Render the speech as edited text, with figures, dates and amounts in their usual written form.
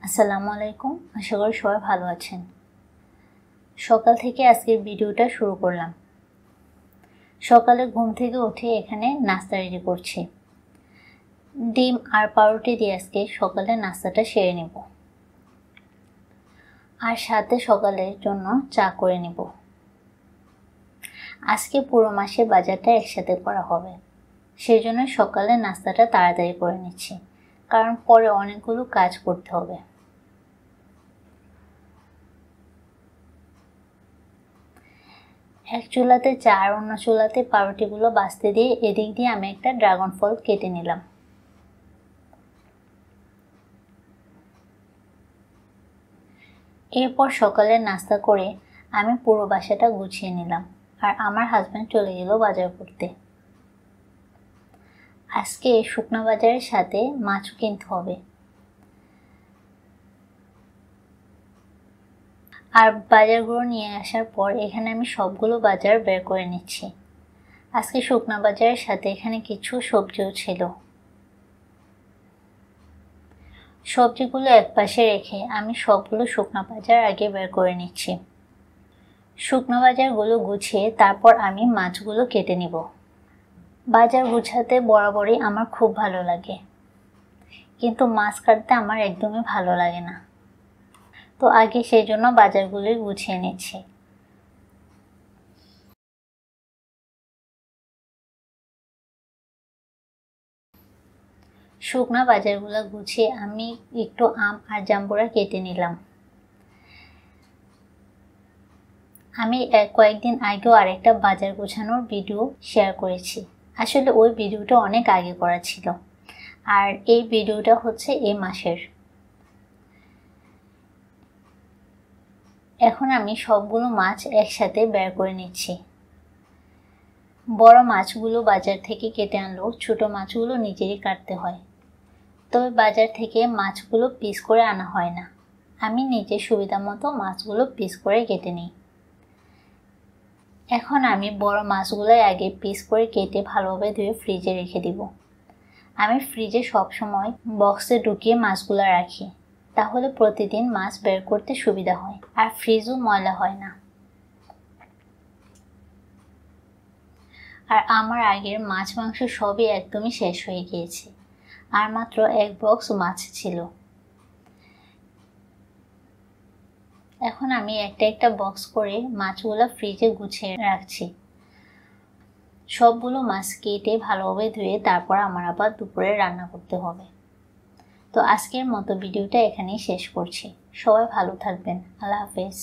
আসসালামু আলাইকুম। আশা করি সবাই ভালো আছেন। সকাল থেকে আজকের ভিডিওটা শুরু করলাম। সকালে ঘুম থেকে উঠে এখানে নাস্তা রেডি করছি। ডিম আর পাউরুটি দিয়ে আজকে সকালে নাস্তাটা সেরে নেব, আর সাথে সকালের জন্য চা করে নেব। আজকে পুরো মাসের বাজারটা একসাথে করা হবে, সেই জন্য সকালে নাস্তাটা তাড়াতাড়ি করে নিচ্ছি, কারণ পরে অনেকগুলো কাজ করতে হবে। এক চুলাতে চা আর অন্য চুলাতে পাউরুটিগুলো ভাজতে দিয়ে এদিক দিয়ে আমি একটা ড্রাগন ফল কেটে নিলাম। এরপর সকালে নাস্তা করে আমি পুরো বাসাটা গুছিয়ে নিলাম, আর আমার হাজব্যান্ড চলে গেল বাজার করতে। আজকে শুকনা বাজারের সাথে মাছও কিনতে হবে, আর বাজারগুলো নিয়ে আসার পর এখানে আমি সবগুলো বাজার বের করে নিচ্ছি। আজকে শুকনা বাজারের সাথে এখানে কিছু সবজিও ছিল। সবজিগুলো একপাশে রেখে আমি সবগুলো শুকনা বাজার আগে বের করে নিচ্ছি। শুকনো বাজারগুলো গুছিয়ে তারপর আমি মাছগুলো কেটে নিব। বাজার গুছাতে বরাবরই আমার খুব ভালো লাগে, কিন্তু মাছ কাটতে আমার একদমই ভালো লাগে না। তো আগে সেই জন্য বাজারগুলোই গুছিয়ে নিচ্ছি। শুকনা বাজারগুলো গুছিয়ে আমি একটু আম আর জাম্বুরা কেটে নিলাম। আমি কয়েকদিন আগেও আরেকটা বাজার গোছানোর ভিডিও শেয়ার করেছি। আসলে ওই ভিডিওটা অনেক আগে করা ছিল, আর এই ভিডিওটা হচ্ছে এই মাসের। এখন আমি সবগুলো মাছ একসাথে বের করে নিচ্ছি। বড় মাছগুলো বাজার থেকে কেটে আনলেও ছোট মাছগুলো নিজেরই কাটতে হয়, তবে বাজার থেকে মাছগুলো পিস করে আনা হয় না। আমি নিজের সুবিধা মতো মাছগুলো পিস করে কেটে নিই। এখন আমি বড় মাছগুলো আগে পিস করে কেটে ভালোভাবে ধুয়ে ফ্রিজে রেখে দিব। আমি ফ্রিজে সবসময় বক্সে ঢুকিয়ে মাছগুলো রাখি, তাহলে প্রতিদিন মাছ বের করতে সুবিধা হয় আর ফ্রিজও ময়লা হয় না। আর আমার আগের মাছ মাংস সবই একদমই শেষ হয়ে গিয়েছে, আর মাত্র এক বক্স মাছ ছিল। এখন আমি একটা একটা বক্স করে মাছগুলো ফ্রিজে গুছিয়ে রাখছি। সবগুলো মাছ কেটে ভালোভাবে ধুয়ে তারপর আমার আবার দুপুরে রান্না করতে হবে। তো আজকের মতো ভিডিওটা এখানেই শেষ করছি। সবাই ভালো থাকবেন। আল্লাহ হাফেজ।